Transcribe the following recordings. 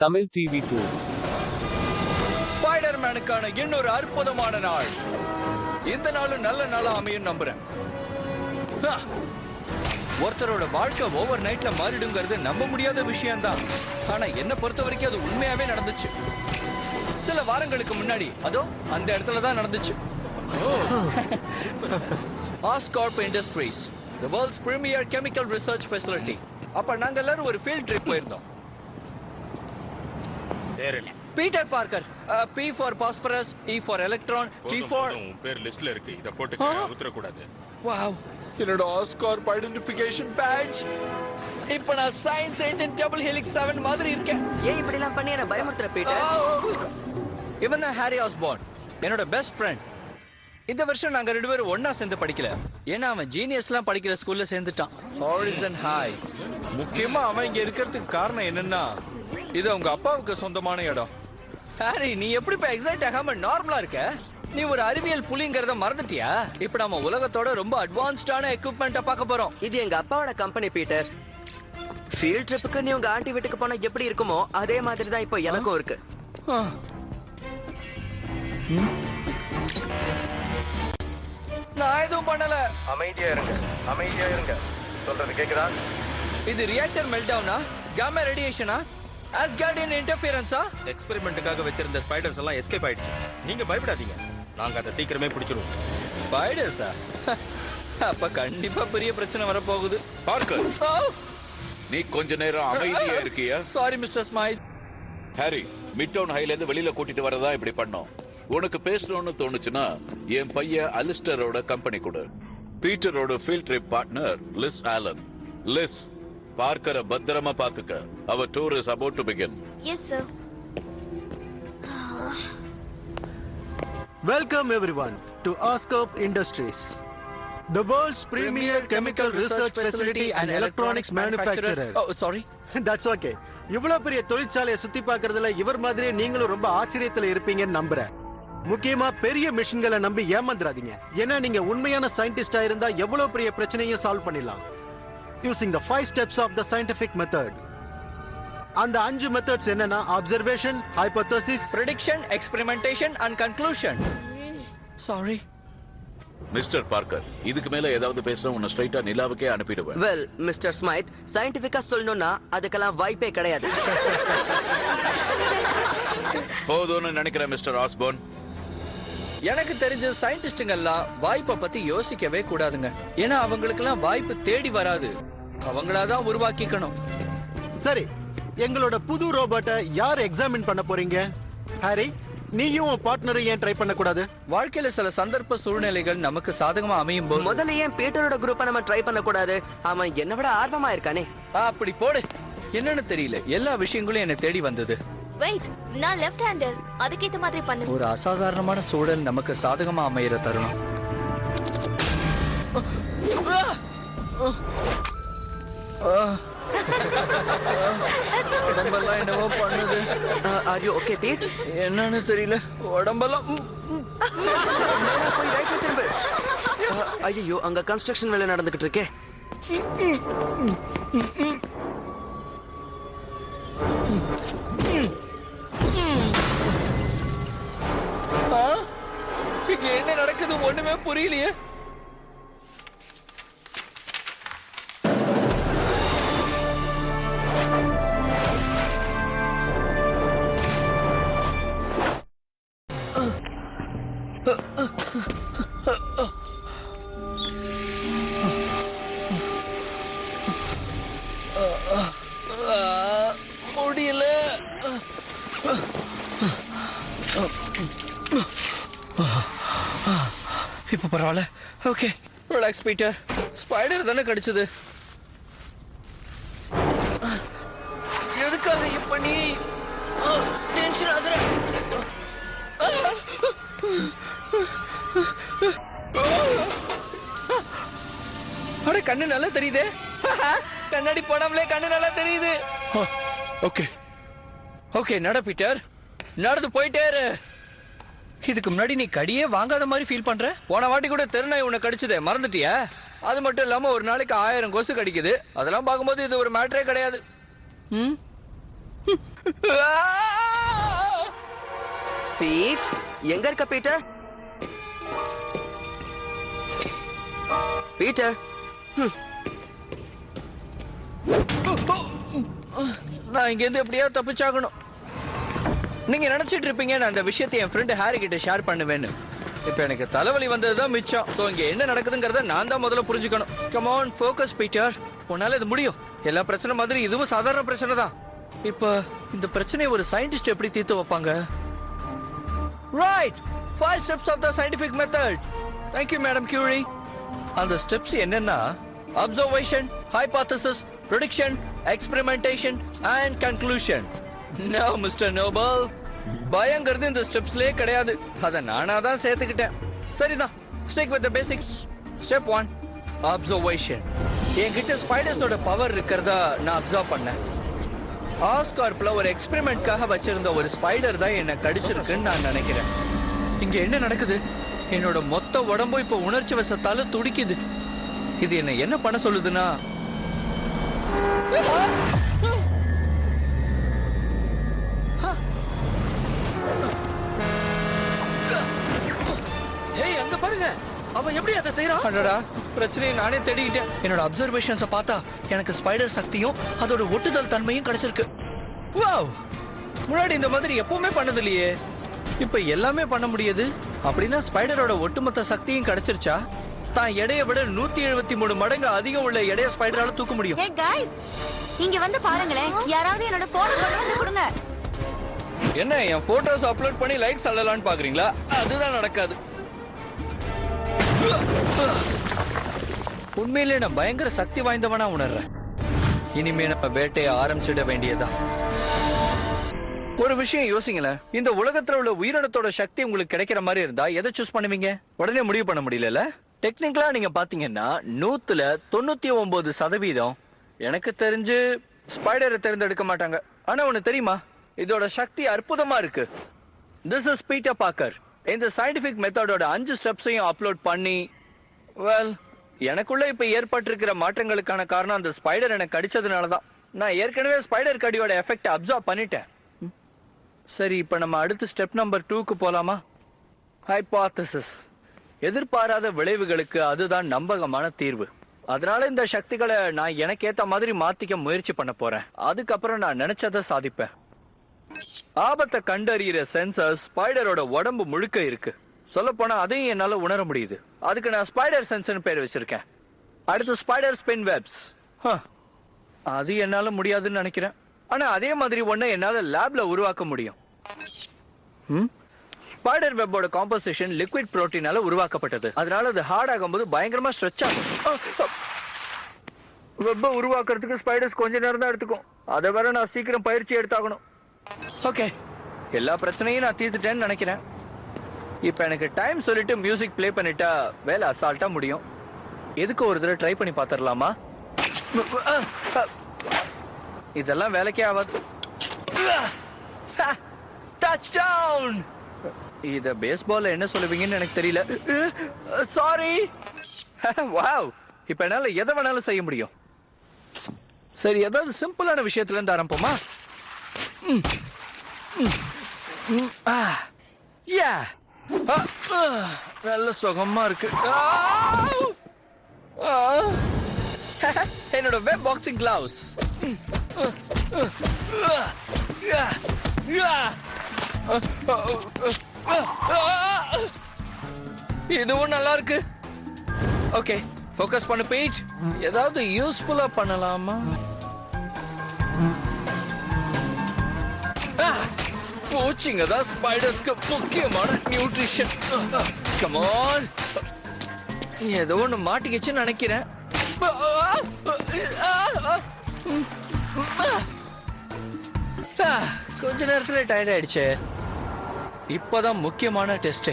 Tamil TV Tools. ஸ்பைடர்மேனுக்கான இன்னொரு அற்புதமான நாள். இந்த நாளும் நல்ல நாளா அமையும் நம்புறேன். ஒருத்தரோட வாழ்க்கை ஓவர் நைட்ல மாறிடுங்கிறது நம்ப முடியாத விஷயம்தான். ஆனா என்ன பொறுத்த வரைக்கும் அது உண்மையாவே நடந்துச்சு. சில வாரங்களுக்கு முன்னாடி அதோ அந்த இடத்துல தான் நடந்துச்சு. Oscorp Industries, the world's premier chemical research facility. அப்ப நாங்க எல்லாரும் ஒரு ஃபீல்ட் ட்ரிப் போயிருந்தோம். Peter Parker. P for phosphorus, E for electron, T for பேர் லிஸ்ட்ல இருக்கு. இத போட்டுக்க உத்தர கூடாது. வாவ், என்னோட ஆஸ்கார்ப் ஐடென்டிஃபிகேஷன் பேட்ச். இப்ப நான் சயின்ஸ் ஏஜென்ட் டபுள் ஹெலிக்ஸ் 7 மாதிரி இருக்கேன். ஏன் இப்படி எல்லாம் பண்ணி என்ன பயமுறுத்துற பீட்டர்? இவன் தான் ஹாரி ஆஸ்பார்ன், என்னோட பெஸ்ட் ஃப்ரெண்ட். இந்த வருஷம் நாங்க 2 பேரும் ஒன்னா சேர்ந்து படிக்கல. ஏன்னா அவன் ஜீனியஸ்லாம் படிக்கிற ஸ்கூல்ல சேர்ந்துட்டான், ஹாரிசன் ஹை. முக்கியமா அவன் இங்க இருக்கிறதுக்கு காரணம் என்னன்னா, இது அவங்க அப்பாவுக்கு சொந்தமான இடம். ஹாரி, நீ எப்படி இப்ப எக்ஸைட் ஆகாம நார்மலா இருக்க? நீ ஒரு அறிவியல் புலிங்கிறத மறந்துட்டியா? இப்ப நம்ம உலகத்தோட ரொம்ப அட்வான்ஸ்டான எக்யூப்மெண்ட்டை பார்க்க போறோம். இது எங்க அப்பாவோட கம்பெனி பீட்டர். ஃபீல்ட் ட்ரிப்புக்கு நீ உங்க ஆண்டி வீட்டுக்கு போனா எப்படி இருக்குமோ அதே மாதிரி தான் இப்போ எனக்கும் இருக்கு. நான் எதுவும் பண்ணல. அமைதியா இருங்க சொல்றது கேக்குதா? இது ரியாக்டர் மெல்டவுனா, காமா ரேடியேஷனா, ஆஸ்கார்டியன் இன்டர்ஃபியரன்ஸா? எக்ஸ்பெரிமெண்ட்டுக்காக வச்சிருந்த ஸ்பைடர்ஸ் எல்லாம் எஸ்கேப் ஆயிடுச்சு. நீங்க பயப்படாதீங்க, நாங்க அதை சீக்கிரமே பிடிச்சிருவோம். ஸ்பைடர்ஸா? அப்ப கண்டிப்பா பெரிய பிரச்சனை வரப்போகுது. பார்க்கர், நீ கொஞ்ச நேரம் அமைதியா இருக்கியா? Sorry mister Smith. Harry, mid town ஹைல இருந்து வெளியில கூட்டிட்டு வரதா இப்படி பண்ணோம். உனக்கு பேசணும்னு தோணுச்சுன்னா என் பையன் அலிஸ்டரோட கம்பெனி கொடு. பீட்டரோட field trip partner Liz Allen. Liz, பார்க்கரை பத்திரமா பாத்துக்க. அவர் tour is about to begin. Yes, sir. Welcome everyone to Oscorp Industries, the world's premier chemical research facility and electronics manufacturer. Oh, sorry. That's okay. இவ்வளவு பெரிய தொழிற்சாலையை சுத்தி பார்க்கறதுல இவர் மாதிரியே நீங்களும் ரொம்ப ஆச்சரியத்துல இருப்பீங்கன்னு நம்புறேன். முக்கியமா பெரிய மிஷின்களை நம்பி ஏமாந்துடாதீங்க. ஏன்னா நீங்க உண்மையான சயின்டிஸ்டா இருந்தா எவ்வளவு பெரிய பிரச்சனையும் சால்வ் பண்ணிடலாம். Using the 5 steps of the scientific method. அந்த 5 மெத்தட்ஸ் என்னன்னா observation, hypothesis, Prediction, experimentation and conclusion. Sorry. Mister Parker, இதுக்கு மேல ஏதாவது பேசினா உன்னை ஸ்ட்ரைட்டா நிலாவுக்கே அனுப்பிடுவேன். வெல் மிஸ்டர் ஸ்மைத், சயின்டிபிக்கா சொல்லணும்னா அதுக்கெல்லாம் வாய்ப்பே கிடையாது. போதும்னு நினைக்கிறேன் மிஸ்டர் ஆஸ்பார்ன். எனக்கு தெரிஞ்ச சயின்டிஸ்டுங்கெல்லாம் வாய்ப்பை பத்தி யோசிக்கவே கூடாதுங்க. ஏன்னா அவங்களுக்கெல்லாம் வாய்ப்பு தேடி வராது, அவங்களாதான் உருவாக்கிக்கணும். சரி, எங்களோட புது ரோபோட்டை யார் எக்ஸாமின் பண்ண போறீங்க? ஹாரி, நீயும் உன் பார்ட்னரை ஏன் ட்ரை பண்ண கூடாது? வாழ்க்கையில சில சந்தர்ப்ப சூழ்நிலைகள் நமக்கு சாதகமா அமையும் போது முதல்ல ஏன் பீட்டரோட குரூப்பை நம்ம ட்ரை பண்ண கூடாது? அவன் என்னை விட ஆர்வமா இருக்கானே. அப்படி போடு. என்னன்னு தெரியல, எல்லா விஷயங்களும் என்னை தேடி வந்தது. Wait, நான் லெஃப்ட் ஹேண்டர். அதுக்கேத்த மாதிரி பண்ணு. ஒரு அசாதாரணமான சூழல் நமக்கு சாதகமா அமையிற தருணம். உடம்பெல்லாம் என்னவோ பண்ணுது. Are you okay Pete? என்னன்னு தெரியல, உடம்பெல்லாம். போய் ரைட்ல திரும்பு. ஐயோ, அங்க கன்ஸ்ட்ரக்ஷன் வேலை நடந்துகிட்டு இருக்கே. இங்க என்ன நடக்குது ஒண்ணுமே புரியலையே. முடியல. இப்ப பரவாயில்ல. Okay, relax Peter. ஸ்பைடர் தானே கடிச்சது. எதுக்காக இப்ப நீ டென்ஷன் ஆகுற? அட, கண்ணு நல்லா தெரியுதே. கண்ணாடி போடாமலே கண்ணு நல்லா தெரியுது. ஓகே ஓகே, நட பீட்டர், நடந்து போயிட்டே இரு. இதுக்கு முன்னாடி நீ கடியே வாங்காத மாதிரி ஃபீல் பண்ற. போன வாட்டி கூட தெருநாய் உன்னை கடிச்சதே மறந்துட்டியா? அது மட்டும் இல்லாம ஒரு நாளைக்கு 1000 கொசு கடிக்குது. அதெல்லாம் பார்க்கும்போது இது ஒரு மேட்டரே கிடையாது. பீட், எங்க இருக்க பீட்டர்? பீட்டர், நான் இங்க இருந்து எப்படியா தப்பிச்சாகணும். நீங்க நினைச்சிட்டு இருப்பீங்க நான் அந்த விஷயத்தை என் ஃப்ரெண்ட் ஹாரி கிட்ட ஷேர் பண்ணுவேன்னு. இப்ப எனக்கு தலைவலி வந்ததுதான் மிச்சம். சோ இங்க என்ன நடக்குதுங்கறத நான் தான் முதல்ல புரிஞ்சுக்கணும். Come on, focus Peter. உன்னால இது முடியும். எல்லா பிரச்சனை மாதிரி இதுவும் சாதாரண பிரச்சனை தான். இப்ப இந்த பிரச்சனையை ஒரு சயின்டிஸ்ட் எப்படி தீர்த்து வைப்பாங்க? Right, 5 steps of the scientific method. Thank you, Madam Curie. அந்த ஸ்டெப்ஸ் என்னன்னா observation, hypothesis, prediction, experimentation and conclusion. No, Mr. Noble. பயங்கிறது இந்த ஸ்டெப்ஸ்லயே கிடையாது. அத நானா தான் சேர்த்துக்கிட்டேன். சரிதான். Stick with the basics. Step 1, observation. என்கிட்ட ஸ்பைடர்ஸோட பவர் இருக்கிறதா நான் அப்சர்வ் பண்ணேன். ஆஸ்கார்ப்ல ஒரு எக்ஸ்பெரிமெண்ட்காக வச்சிருந்த ஒரு ஸ்பைடர் தான் என்ன கடிச்சிருக்குன்னு நான் நினைக்கிறேன். இங்க என்ன நடக்குது? என்னோட மொத்த உடம்பு இப்ப உணர்ச்சி வசத்தால துடிக்குது. இது என்ன பண்ண சொல்லுதுன்னா, அங்க பாருங்க, அவன் எப்படி அதை செய்யறான்? அடடா, பிரச்சனையை நானே தேடிக்கிட்டேன். என்னோட அப்சர்வேஷன்ஸ பார்த்தா எனக்கு ஸ்பைடர் சக்தியும் அதோட ஒட்டுதல் தன்மையும் கிடைச்சிருக்கு. வாவ், முன்னாடி இந்த மாதிரி எப்பவுமே பண்ணது இல்லையே. இப்ப எல்லாமே பண்ண முடியுது. அப்படின்னா ஸ்பைடரோட ஒட்டுமொத்த சக்தியும் கிடைச்சிருச்சா? தான் எடையை விட 173 மடங்கு அதிகம் உள்ள எடைய ஸ்பைடரால தூக்க முடியும். Hey guys, இங்க வந்து பாருங்களேன். யாராவது என்னோட போனை கொண்டு வந்து கொடுங்க. என்ன, என் போட்டோஸ் அப்லோட் பண்ணி லைக்ஸ் அள்ளலாம்னு பாக்குறீங்களா? அதுதான் நடக்காது. உண்மையிலே நான் பயங்கர சக்தி வாய்ந்தவனா உணர்றேன். இனிமே நம்ம வேட்டையை ஆரம்பிச்சிட வேண்டியதா. ஒரு விஷயம் யோசிங்களேன். இந்த உலகத்துல உள்ள உயிரினத்தோட சக்தி உங்களுக்கு கிடைக்கிற மாதிரி இருந்தா எதை சூஸ் பண்ணுவீங்க? உடனே முடிவு பண்ண முடியல. டெக்னிக்கலா நீங்க பாத்தீங்கன்னா 100ல 99% எனக்கு தெரிஞ்சு ஸ்பைடரை தேர்ந்தெடுக்க மாட்டாங்க. ஆனா ஒண்ணு தெரியுமா, இதோட சக்தி அற்புதமா இருக்கு. This is Peter Parker. இந்த சயின்டிபிக் மெத்தடோட 5 ஸ்டெப்ஸையும் அப்லோட் பண்ணி, வெல், எனக்குள்ள இப்ப ஏற்பட்டிருக்கிற மாற்றங்களுக்கான காரணம் அந்த ஸ்பைடர் எனக்கு கடிச்சதுனாலதான். நான் ஏற்கனவே ஸ்பைடர் கடியோட எஃபெக்ட் அப்சர்வ் பண்ணிட்டேன். சரி, இப்ப நம்ம அடுத்த ஸ்டெப் நம்பர் 2க்கு போலாமா? ஹைபோதசிஸ். எதிர்பாராத விளைவுகளுக்கு அதுதான் நம்பகமான தீர்வு. அதனால இந்த சக்திகளை நான் எனக்கு ஏத்த மாதிரி மாத்திக்க முயற்சி பண்ண போறேன். அதுக்கப்புறம் நான் நினைச்சதை சாதிப்பேன். ஆபத்தை கண்டறிகிற சென்சர் ஸ்பைடரோட உடம்பு முழுக்க இருக்கு. சொல்ல போனா அதையும் என்னால உணர முடியுது. அதுக்கு நான் ஸ்பைடர் சென்சர்னு பேர் வச்சிருக்கேன். அடுத்து ஸ்பைடர் ஸ்பின் வெப்ஸ். அது என்னால முடியாதுன்னு நினைக்கிறேன். ஆனா அதே மாதிரி ஒண்ணு என்னால லேப்ல உருவாக்க முடியும். ஸ்பைடர் வெப்போட காம்போசிஷன் லிக்விட் புரோட்டீனால உருவாக்கப்பட்டது. அதனால அது ஹார்ட் ஆகும்போது பயங்கரமா ஸ்ட்ரெச் ஆகும். வெப்ப உருவாக்குறதுக்கு ஸ்பைடர்ஸ் கொஞ்ச நேரம் தான் எடுத்துக்கும். அதை வேற நான் சீக்கிரம் பயிற்சி எடுத்தாகணும். ஓகே, எல்லா பிரச்சனையும் நான் தீர்த்துட்டேன்னு நினைக்கிறேன். இப்ப எனக்கு டைம் சொல்லிட்டு மியூசிக் பிளே பண்ணிட்டா வேலை அசால்ட்டா முடியும். எதுக்கு ஒரு தடவை ட்ரை பண்ணி பாத்திரலாமா? இதெல்லாம் வேலைக்கே ஆகாது. Touchdown. இத பேஸ்பால்ல என்ன சொல்லுவீங்கன்னு எனக்கு தெரியல. சாரி. வாவ், இப்ப என்னால எதை வேணாலும் செய்ய முடியும். சரி, ஏதாவது சிம்பிளான விஷயத்துல இருந்து ஆரம்பிப்போமா? நல்ல சுகமா இருக்கு. என்னோட வெப் பாக்ஸிங் கிளவுஸ். இதுவும் நல்லா இருக்கு. ஓகே, ஃபோக்கஸ் பண்ணு பேஜ். ஏதாவது யூஸ்ஃபுல்லா பண்ணலாமா? கோச்சிங் தான் ஸ்பைடர்ஸ்க்கு முக்கியமான நியூட்ரிஷன். Come on. ஏதோ ஒண்ணு மாட்டிக்கிச்சுன்னு நினைக்கிறேன். கொஞ்ச நேரத்துல டயர்ட் ஆயிடுச்சு. இப்பதான் முக்கியமான டெஸ்ட்.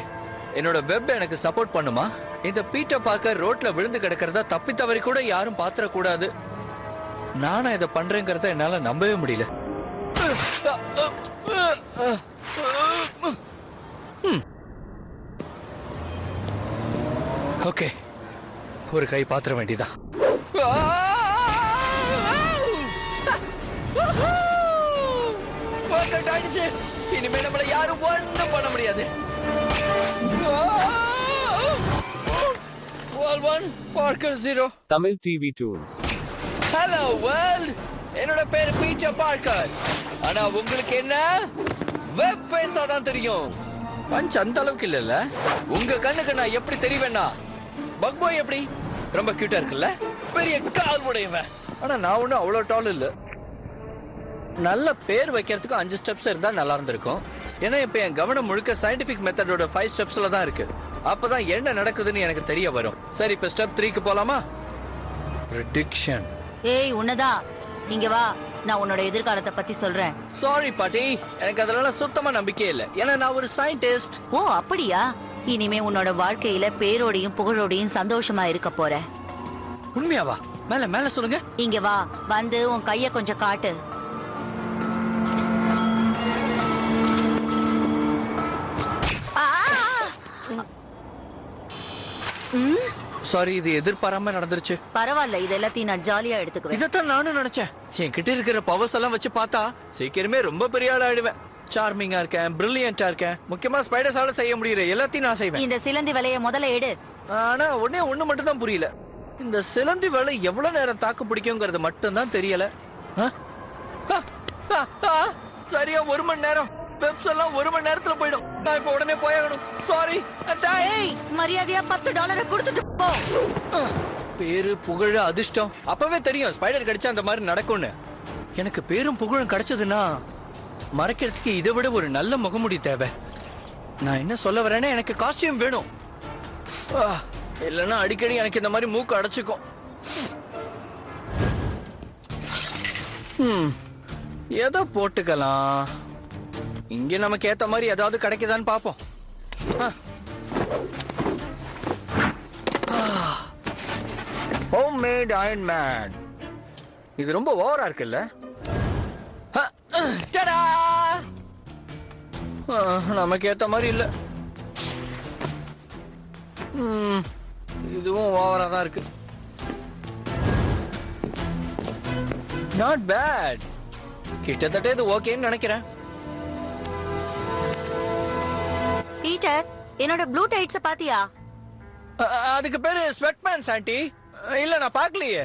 என்னோட வெப் எனக்கு சப்போர்ட் பண்ணுமா? இந்த பீட்டர் பார்க்கர் ரோட்ல விழுந்து கிடக்கிறதா தப்பி தவறி கூட யாரும் பாத்திர கூடாது. நானும் இதை பண்றேங்கிறத என்னால நம்பவே முடியல. ஓகே, ஒரு கை பாத்திர வேண்டியதான். கட் ஆயிடுச்சு. இனிமே நம்மள யாரும் ஒண்ணும் பண்ண முடியாது. Wall 1, Parker 0. Tamil TV Tools. Hello world. என்னோட பேரு பீட்டர் பார்க்கர். ஆனா உங்களுக்கு என்ன வெப் ஃபேஸா தான் தெரியும். பஞ்ச் அந்த அளவுக்கு இல்லல்ல. உங்க கண்ணுக்கு நான் எப்படி தெரிவேன்னா, பக் பாய் எப்படி ரொம்ப கியூட்டா இருக்குல்ல, பெரிய கால் உடையவன். ஆனா நான் ஒன்னும் அவ்வளவு டால் இல்ல. நல்ல பேர் வைக்கிறதுக்கு 5 ஸ்டெப்ஸ் இருந்தா நல்லா இருந்திருக்கும். ஏன்னா இப்ப என் கவனம் முழுக்க சயின்டிபிக் மெத்தடோட 5 ஸ்டெப்ஸ்ல தான் இருக்கு. அப்பதான் என்ன நடக்குதுன்னு எனக்கு தெரிய வரும். சரி, இப்ப ஸ்டெப் 3க்கு போலாமா? Prediction. ஏய் உன்னதா, இங்க வா, நான் உன்னோட எதிர்காலத்தை பத்தி சொல்றேன். சாரி பாட்டி, எனக்கு அதனால சுத்தமா நம்பிக்கை இல்ல. ஏன்னா நான் ஒரு சயின்டிஸ்ட். ஓ அப்படியா? இனிமே உன்னோட வாழ்க்கையில பேரோடையும் புகழோடையும் சந்தோஷமா இருக்க போற. உண்மையாவா? மேல மேல சொல்லுங்க. இங்க வா, வந்து உன் கைய கொஞ்சம் காட்டு. சாரி, இது எதிர்பாராம நடந்துருச்சு. பரவாயில்ல, இது எல்லாத்தையும் நான் ஜாலியா எடுத்துக்குவேன். இதைத்தான் நானும் நினைச்சேன். என்கிட்ட இருக்கிற பவர்ஸ் எல்லாம் வச்சு பார்த்தா சீக்கிரமே ரொம்ப பெரிய ஆள் ஆயிடுவேன். சார்மிங்கா இருக்கேன், பிரில்லியன்டா இருக்கேன். முக்கியமா ஸ்பைடர்ஸால செய்ய முடியற எல்லாத்தையும் நான் செய்வேன். இந்த சிலந்தி வலைய முதல்ல எடு. ஆனா ஒண்ணு மட்டும் தான் புரியல. இந்த சிலந்தி வேலை எவ்வளவு நேரம் தாக்கு பிடிக்குங்கிறது மட்டும் தான் தெரியல. சரியா 1 மணி நேரம். வெப்ஸ் எல்லாம் 1 மணி நேரத்துல போயிடும். நான் இப்ப உடனே போயாகணும். சாரி. ஏய், மரியாதையா $10 கொடுத்துட்டு போ. பேரு புகழ அதிர்ஷ்டம் அப்பவே தெரியும் ஸ்பைடர் கடிச்சா அந்த மாதிரி நடக்கும்னு. எனக்கு பேரும் புகழும் கிடைச்சதுன்னா மறைக்கிறதுக்கு இதை விட ஒரு நல்ல முகமுடி தேவை. நான் என்ன சொல்ல வரேன்னா, எனக்கு காஸ்டியூம் வேணும். இல்லைன்னா அடிக்கடி எனக்கு இந்த மாதிரி மூக்கு அடைச்சுக்கும். ஏதோ போட்டுக்கலாம். இங்க நமக்கு ஏத்த மாதிரி ஏதாவது கிடைக்குதான்னு பாப்போம். Homemade iron man. இது ரொம்ப ஓவரா இருக்குல்ல? நமக்கு ஏத்த மாதிரி இல்ல. இதுவும் ஓவரா தான் இருக்கு. Not bad. கிட்டத்தட்ட இது ஓகேன்னு நினைக்கிறேன். பீட்டர், என்னோட ப்ளூ டைட்ஸ் பாத்தியா? அதுக்கு பேரு ஸ்வெட் பேண்ட்ஸ் ஆண்டி. இல்ல, நான் பார்க்கலையே.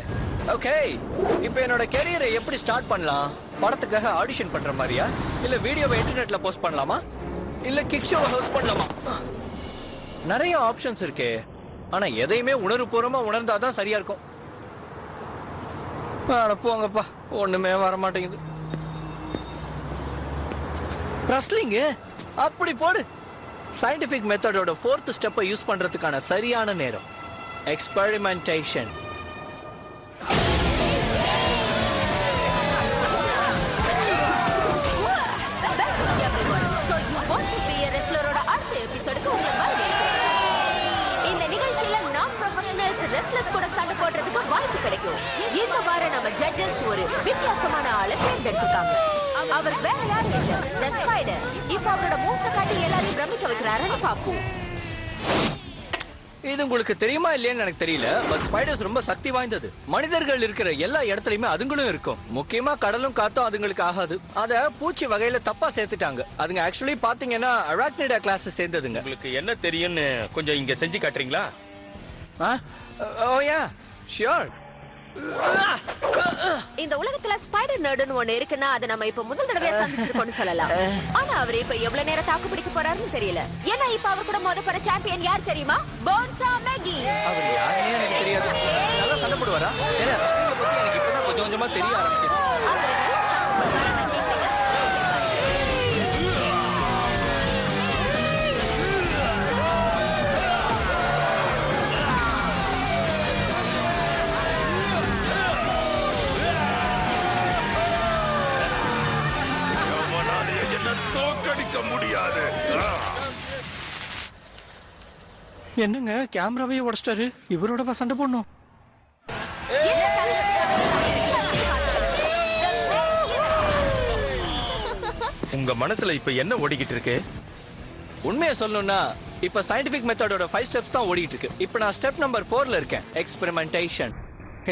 ஓகே, இப்போ என்னோட கெரியரை எப்படி ஸ்டார்ட் பண்ணலாம்? படத்துக்காக ஆடிஷன் பண்ற மாதிரியா, இல்ல வீடியோவை இன்டர்நெட்ல போஸ்ட் பண்ணலாமா, இல்ல கிக் ஷோவை ஹோஸ்ட் பண்ணலாமா? நிறைய ஆப்ஷன்ஸ் இருக்கு. ஆனா எதையுமே உணர்வுபூர்வமா உணர்ந்தாதான் சரியா இருக்கும். போங்கப்பா, ஒண்ணுமே வர மாட்டேங்குது. ரெஸ்லிங் அப்படி போடு. சயின்டிபிக் மெத்தடோட 4th ஸ்டெப்பை யூஸ் பண்றதுக்கான சரியான நேரம் எக்ஸ்பெரிமெண்டேஷன். இந்த நிகழ்ச்சியில நான் ப்ரொஃபஷனல்ஸ் ரெஸ்லர்ஸ் கூட சண்டை போடுறதுக்கு வாய்ப்பு கிடைக்கும். இந்த வாரம் நம்ம ஜட்ஜஸ் ஒரு வித்தியாசமான ஆளை தேர்ந்தெடுத்துட்டாங்க. அவர் வேற யாரும் இல்ல, The Spider. இப்ப அவரோட மூக்க காட்டி எல்லாரையும் பிரமிக்க வைக்கிறாருன்னு பாப்போம். இது உங்களுக்கு தெரியுமா இல்லையான்னு எனக்கு தெரியல. பட் ஸ்பைடர்ஸ் ரொம்ப சக்தி வாய்ந்தது. மனிதர்கள் இருக்கிற எல்லா இடத்துலயுமே அதுங்களும் இருக்கும். முக்கியமா கடலும் காத்தும் அதுங்களுக்கு ஆகாது. அத பூச்சி வகையில தப்பா சேர்த்துட்டாங்க. அதுங்க ஆக்சுவலி பாத்தீங்கன்னா அராக்னிடா கிளாஸ் சேர்ந்ததுங்க. உங்களுக்கு என்ன தெரியும்னு கொஞ்சம் இங்க செஞ்சு காட்டுறீங்களா? ஓ யா, ஷூர். இந்த உலகத்துல ஸ்பைடர் நர்டுன்னு ஒண்ணு இருக்குன்னா அதை நம்ம இப்ப முதல் தடவையா சந்திச்சிருக்கோம்னு சொல்லலாம். ஆனா அவர் இப்ப எவ்வளவு நேரம் தாக்கு பிடிக்க போறாருன்னு தெரியல. ஏன்னா இப்ப அவர் கூட மோத போற சாம்பியன் யார் தெரியுமா? போன்சா மேகி. அவர் யாருன்னே எனக்கு தெரியாது. நல்லா சண்டை போடுவாரா? ஏன்னா ரெஸ்லிங்கை பத்தி எனக்கு இப்பதான் கொஞ்சம் கொஞ்சமா தெரிய ஆரம்பிக்குது. என்னங்க கேமராவே உடைச்சிட்டாரு. இவரோட சண்டை போடணும். உங்க மனசுல இப்ப என்ன ஓடிக்கிட்டு இருக்கு? உண்மையை சொல்லணும்னா இப்ப சயின்டிபிக் மெத்தடோட 5 ஸ்டெப்ஸ் தான் ஓடிட்டு இருக்கு. இப்ப நான் ஸ்டெப் நம்பர் 4ல இருக்கேன், எக்ஸ்பெரிமெண்டேஷன்.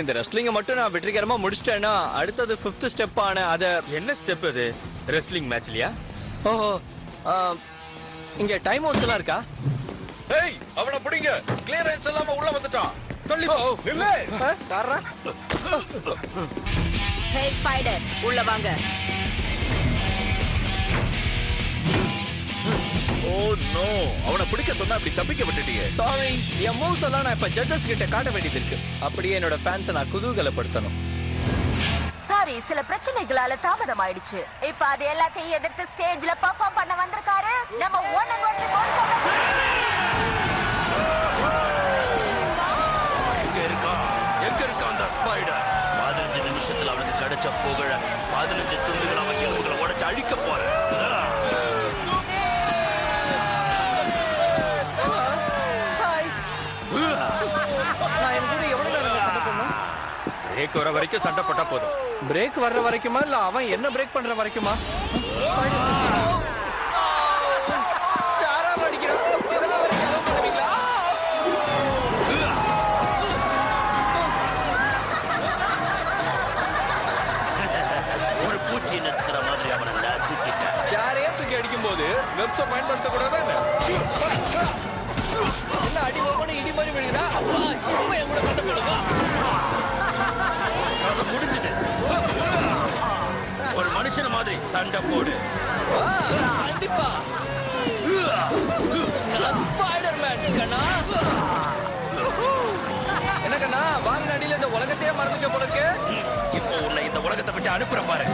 இந்த ரெஸ்லிங்க மட்டும் நான் வெற்றிகரமா முடிச்சிட்டேன்னா அடுத்தது 5th ஸ்டெப் ஆன அத என்ன ஸ்டெப் அது? ரெஸ்லிங் மேட்ச்லயா? ஓஹோ, ஆ, இங்க டைம் அவுட்ஸ் எல்லாம் இருக்கா? ஏய், அவனை பிடிங்க. கிளியரன்ஸ் இல்லாம உள்ள வந்துட்டான். தள்ளி போ. இல்ல. ஹே ஸ்பைடர், உள்ள வாங்க. ஓ நோ, அவனை பிடிக்க சொன்னா அப்படி தப்பிக்க விட்டுட்டியே. சாரி, என் மூவ்ஸ் எல்லாம் நான் இப்ப ஜட்ஜஸ் கிட்ட காட்ட வேண்டியது இருக்கு. அப்படியே என்னோட ஃபேன்ஸை நான் குதூகலப்படுத்தணும். சாரி, சில பிரச்சனைகளால தாமதம் ஆயிடுச்சு. இப்ப அது எல்லாத்தையும் எதிர்த்து ஸ்டேஜ்ல பெர்ஃபார்ம் பண்ண வந்திருக்காரு நம்ம ஒன் அண்ட் ஒன்லி எங்க இருக்கான் அந்த ஸ்பைடர்? 15 நிமிஷத்துல அவனுக்கு கிடைச்ச புகழ 15 துண்டுகள் அவன் எலும்புகளை உடைச்சு அழிக்க போறேன். நான் என் கூட எவ்வளவு நேரம் சண்டை போடணும்? பிரேக் வர வரைக்கும் சண்டை போட்டா போதும். பிரேக் வர்ற வரைக்குமா இல்ல அவன் என்ன பிரேக் பண்ற வரைக்குமா? யாரால அடிக்கிறான்? இதெல்லாம் வரைக்கும் allow பண்ணுவீங்களா? ஒரு பூச்சி நசுக்கிற மாதிரி அவனை நசுக்கிட்டேன். யாரையே தூக்கி அடிக்கும் போது வெப்ஸை பயன்படுத்தக்கூடாது. என்ன அடி போகணும், இடி மாதிரி விழுகுதா? அப்பா, இப்ப என் கூட சண்டை போடுவா. அது முடிஞ்சது. ஒரு மனுஷன மாதிரி சண்டை போடு. கண்டிப்பா. ஸ்பைடர்மேன் கண்ணா. என்ன கண்ணா, வாங்க அடியில இந்த உலகத்தையே மறந்துட்ட போல இருக்கு. இப்போ உன்னை இந்த உலகத்தை விட்டு அனுப்புற பாரு.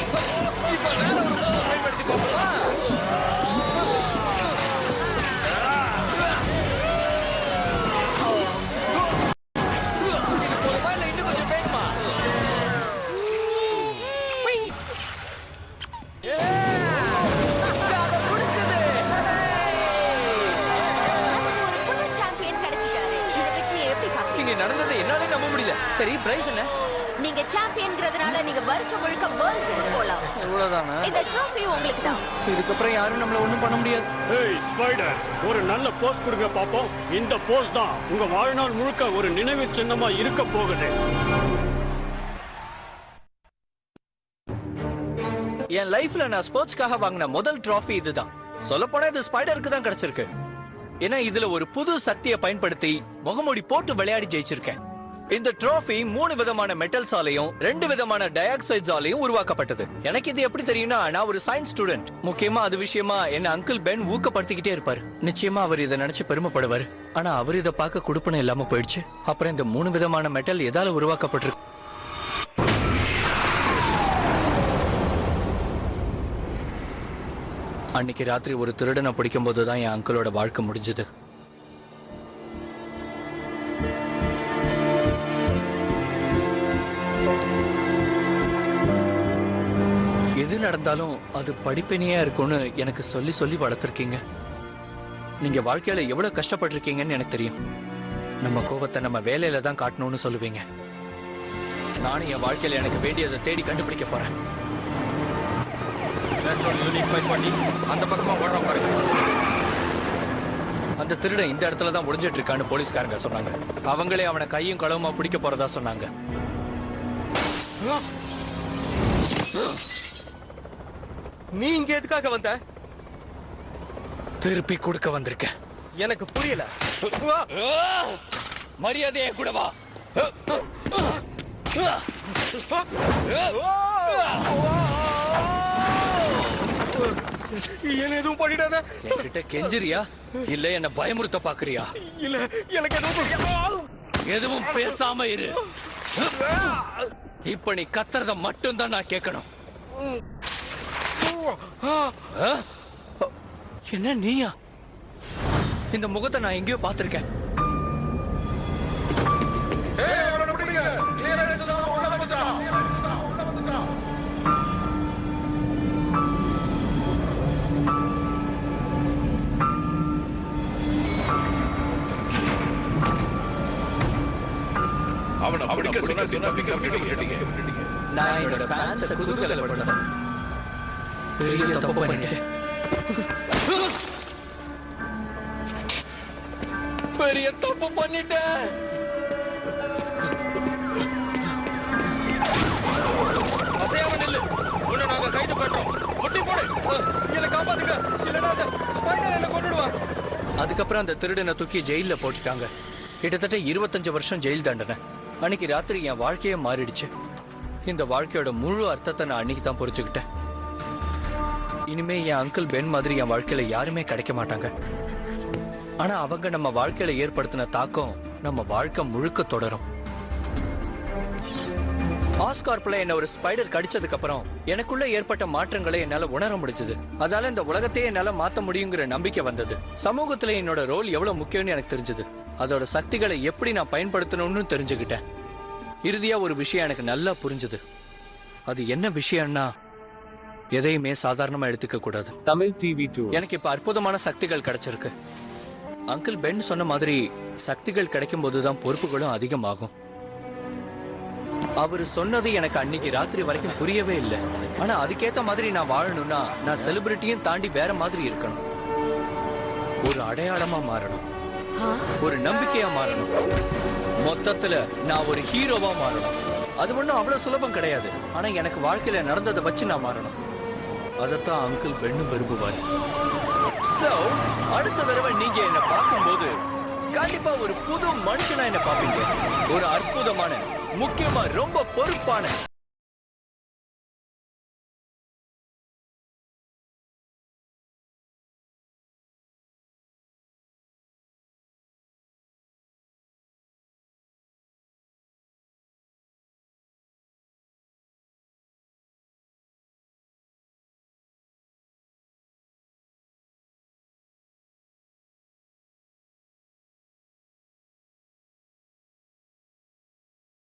இப்ப வேற ஒரு சூழலை பயன்படுத்தி பார்ப்போமா? இது போலமா இல்ல இன்னும் கொஞ்சம் வேணுமா? அதை முடிச்சது. புது சாம்பியன் கிடைச்சிட்டாரு. இத வச்சு எப்படி பாக்குறீங்க? இங்க நடந்தது என்னாலே நம்ப முடியல. சரி, பிரைஸ் என்ன? நீங்க சாம்பியன்ங்கிறதுனால நீங்க வருஷம் முழுக்க வேர்ல்ட் டூர் போலாம். இவ்வளவுதானா? இந்த ட்ராஃபி உங்களுக்கு தான். இதுக்கப்புறம் யாரும் நம்மள ஒண்ணும் பண்ண முடியாது. ஏய் ஸ்பைடர், ஒரு நல்ல போஸ் கொடுங்க பாப்போம். இந்த போஸ் தான் உங்க வாழ்நாள் முழுக்க ஒரு நினைவு சின்னமா இருக்க போகுது. என் லைஃப்ல நான் ஸ்போர்ட்ஸ்க்காக வாங்கின முதல் டிராஃபி இதுதான். சொல்லப்போனா இது ஸ்பைடருக்கு தான் கிடைச்சிருக்கு. ஏன்னா இதுல ஒரு புது சக்தியை பயன்படுத்தி முகமூடி போட்டு விளையாடி ஜெயிச்சிருக்கேன். இந்த டிராஃபி 3 விதமான மெட்டல்ஸாலையும் 2 விதமான டயாக்சைட்ஸாலையும் உருவாக்கப்பட்டது. எனக்கு இது எப்படி தெரியும்னா, நான் ஒரு சயின்ஸ் ஸ்டூடெண்ட். முக்கியமா அது விஷயமா என்ன அங்கிள் பென் ஊக்கப்படுத்திக்கிட்டே இருப்பாரு. நிச்சயமா அவர் இதை நினைச்சு பெருமைப்படுவாரு. ஆனா அவர் இதை பார்க்க குடுப்பனை இல்லாம போயிடுச்சு. அப்புறம் இந்த 3 விதமான மெட்டல் எதால உருவாக்கப்பட்டிருக்கு? அன்னைக்கு ராத்திரி ஒரு திருடனை பிடிக்கும் போதுதான் என் அங்கிளோட வாழ்க்கை முடிஞ்சது. எது நடந்தாலும் அது படிப்பினையா இருக்கும்னு எனக்கு சொல்லி சொல்லி வளர்த்துருக்கீங்க. நீங்க வாழ்க்கையில எவ்வளவு கஷ்டப்பட்டிருக்கீங்கன்னு எனக்கு தெரியும். நம்ம கோபத்தை நம்ம வேலையில தான் காட்டணும்னு சொல்லுவீங்க. நானும் என் வாழ்க்கையில எனக்கு வேண்டியதை தேடி கண்டுபிடிக்க போறேன். யூனிக் ஃபைட் பண்ணி அந்த பக்கமா ஓடுற பாருங்க. அந்த திருடன் இந்த இடத்துல தான் முடிஞ்சிட்டு இருக்கான்னு போலீஸ்காரங்க சொன்னாங்க. அவங்களே அவனை கையும் களவுமா பிடிக்க போறதா சொன்னாங்க. நீ இங்க எதுக்காக வந்த? திருப்பி கொடுக்க வந்திருக்கேன். எனக்கு புரியல. மரியாதையே கூட வா. என்ன எதுவும் பண்ணிடாத. என்கிட்ட கெஞ்சிரியா இல்ல என்ன பயமுறுத்த பாக்குறியா? இல்ல, எனக்கு எதுவும் எதுவும் பேசாம இரு. இப்ப நீ கத்துறத மட்டும் தான் நான் கேட்கணும். என்ன நீயா? இந்த முகத்தை நான் எங்கேயோ பார்த்திருக்கேன். அவனை பிடிக்க சொன்னா தப்பிக்க. நான் என்னோட ஃபேன்ஸை குதூகலப்படுத்தேன். பெரிய தப்பு பண்ணிட்டேன். பெரிய தப்பு பண்ணிட்டேன். அதுக்கப்புறம் அந்த திருடனை தூக்கி ஜெயில போட்டுட்டாங்க. கிட்டத்தட்ட 25 வருஷம் ஜெயில் தண்டனை. அன்னைக்கு ராத்திரி என் வாழ்க்கையே மாறிடுச்சு. இந்த வாழ்க்கையோட முழு அர்த்தத்தை நான் அன்னைக்கு தான் புரிஞ்சுக்கிட்டேன். இனிமே என் அங்கிள் பென் மாதிரி என் வாழ்க்கையில யாருமே கிடைக்க மாட்டாங்க. ஆனா அவங்க நம்ம வாழ்க்கையில ஏற்படுத்தின தாக்கம் நம்ம வாழ்க்கை முழுக்க தொடரும். ஆஸ்கார்ப்ல என்ன ஒரு ஸ்பைடர் கடிச்சதுக்கு அப்புறம் எனக்குள்ள ஏற்பட்ட மாற்றங்களை என்னால உணர முடிஞ்சது. அதால இந்த உலகத்தையே என்னால மாத்த முடியுங்கிற நம்பிக்கை வந்தது. சமூகத்துல என்னோட ரோல் எவ்வளவு முக்கியம்னு எனக்கு தெரிஞ்சது. அதோட சக்திகளை எப்படி நான் பயன்படுத்தணும்னு தெரிஞ்சுக்கிட்டேன். இறுதியா ஒரு விஷயம் எனக்கு நல்லா புரிஞ்சது. அது என்ன விஷயம்னா, எதையுமே சாதாரணமா எடுத்துக்க கூடாது. Tamil TV Tours. எனக்கு இப்ப அற்புதமான சக்திகள் கிடைச்சிருக்கு. அங்கிள் பென் சொன்ன மாதிரி சக்திகள் கிடைக்கும் போதுதான் பொறுப்புகளும் அதிகமாகும். அவரு சொன்னது எனக்கு அன்னைக்கு ராத்திரி வரைக்கும் புரியவே இல்லை. ஆனா அதுக்கேத்த மாதிரி நான் வாழணும்னா நான் செலிபிரிட்டியும் தாண்டி வேற மாதிரி இருக்கணும். ஒரு அடையாளமா மாறணும், ஒரு நம்பிக்கையா மாறணும், மொத்தத்துல நான் ஒரு ஹீரோவா மாறணும். அது ஒண்ணும் அவ்வளவு சுலபம் கிடையாது. ஆனா எனக்கு வாழ்க்கையில நடந்ததை வச்சு நான் மாறணும். அதத்தான் அங்கிள் பெண்ணும் விரும்புவாரு. So, அடுத்த தடவை நீங்க என்ன பார்க்கும்போது கண்டிப்பா ஒரு புது மனுஷனா என்ன பாப்பீங்க. ஒரு அற்புதமான, முக்கியமா ரொம்ப பொறுப்பான